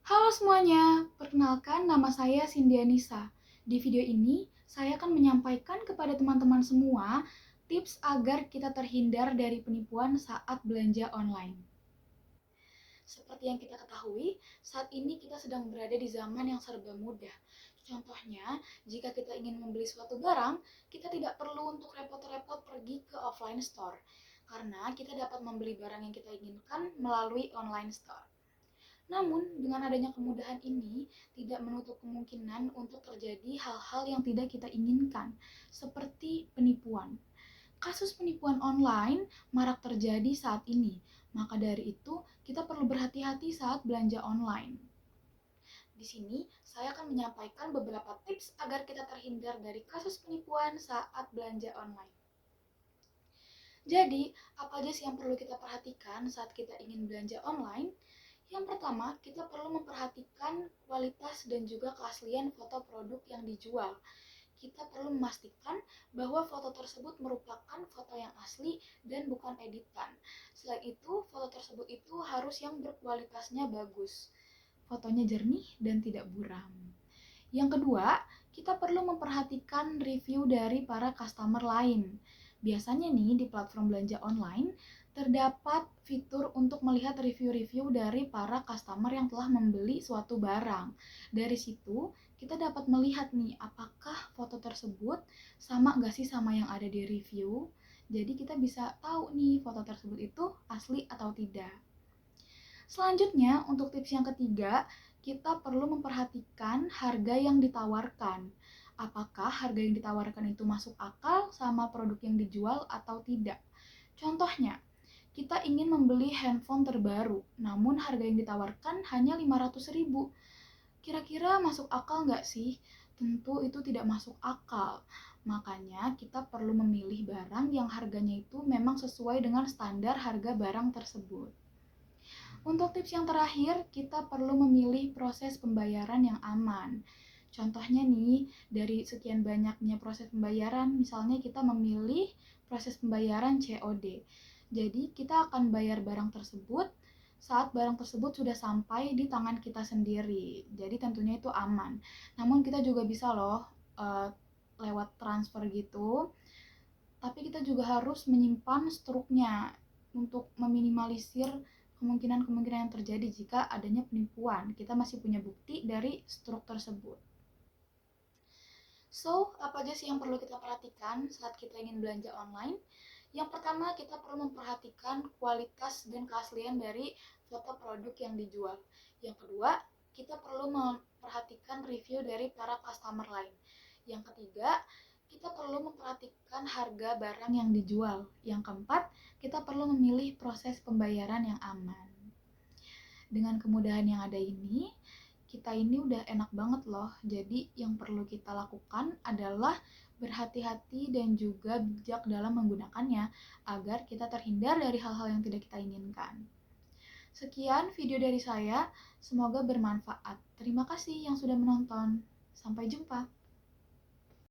Halo semuanya, perkenalkan nama saya Sindianisa. Di video ini, saya akan menyampaikan kepada teman-teman semua tips agar kita terhindar dari penipuan saat belanja online. Seperti yang kita ketahui, saat ini kita sedang berada di zaman yang serba mudah. Contohnya, jika kita ingin membeli suatu barang, kita tidak perlu untuk repot-repot pergi ke offline store, karena kita dapat membeli barang yang kita inginkan melalui online store. Namun, dengan adanya kemudahan ini, tidak menutup kemungkinan untuk terjadi hal-hal yang tidak kita inginkan, seperti penipuan. Kasus penipuan online marak terjadi saat ini, maka dari itu kita perlu berhati-hati saat belanja online. Di sini, saya akan menyampaikan beberapa tips agar kita terhindar dari kasus penipuan saat belanja online. Jadi, apa aja sih yang perlu kita perhatikan saat kita ingin belanja online? Yang pertama, kita perlu memperhatikan kualitas dan juga keaslian foto produk yang dijual. Kita perlu memastikan bahwa foto tersebut merupakan foto yang asli dan bukan editan. Selain itu, foto tersebut itu harus yang berkualitasnya bagus. Fotonya jernih dan tidak buram. Yang kedua, kita perlu memperhatikan review dari para customer lain. Biasanya nih di platform belanja online terdapat fitur untuk melihat review-review dari para customer yang telah membeli suatu barang. Dari situ kita dapat melihat nih apakah foto tersebut sama gak sih sama yang ada di review. Jadi kita bisa tahu nih foto tersebut itu asli atau tidak. Selanjutnya, untuk tips yang ketiga, kita perlu memperhatikan harga yang ditawarkan. Apakah harga yang ditawarkan itu masuk akal sama produk yang dijual atau tidak? Contohnya, kita ingin membeli handphone terbaru, namun harga yang ditawarkan hanya 500.000. Kira-kira masuk akal nggak sih? Tentu itu tidak masuk akal. Makanya kita perlu memilih barang yang harganya itu memang sesuai dengan standar harga barang tersebut. Untuk tips yang terakhir, kita perlu memilih proses pembayaran yang aman. Contohnya nih, dari sekian banyaknya proses pembayaran, misalnya kita memilih proses pembayaran COD. Jadi, kita akan bayar barang tersebut saat barang tersebut sudah sampai di tangan kita sendiri. Jadi, tentunya itu aman. Namun, kita juga bisa loh lewat transfer gitu. Tapi kita juga harus menyimpan struknya untuk meminimalisir kemungkinan-kemungkinan yang terjadi jika adanya penipuan. Kita masih punya bukti dari struk tersebut. So, apa aja sih yang perlu kita perhatikan saat kita ingin belanja online? Yang pertama, kita perlu memperhatikan kualitas dan keaslian dari foto produk yang dijual. Yang kedua, kita perlu memperhatikan review dari para customer lain. Yang ketiga, kita perlu memperhatikan harga barang yang dijual. Yang keempat, kita perlu memilih proses pembayaran yang aman. Dengan kemudahan yang ada ini, kita ini udah enak banget loh. Jadi yang perlu kita lakukan adalah berhati-hati dan juga bijak dalam menggunakannya agar kita terhindar dari hal-hal yang tidak kita inginkan. Sekian video dari saya, semoga bermanfaat. Terima kasih yang sudah menonton. Sampai jumpa.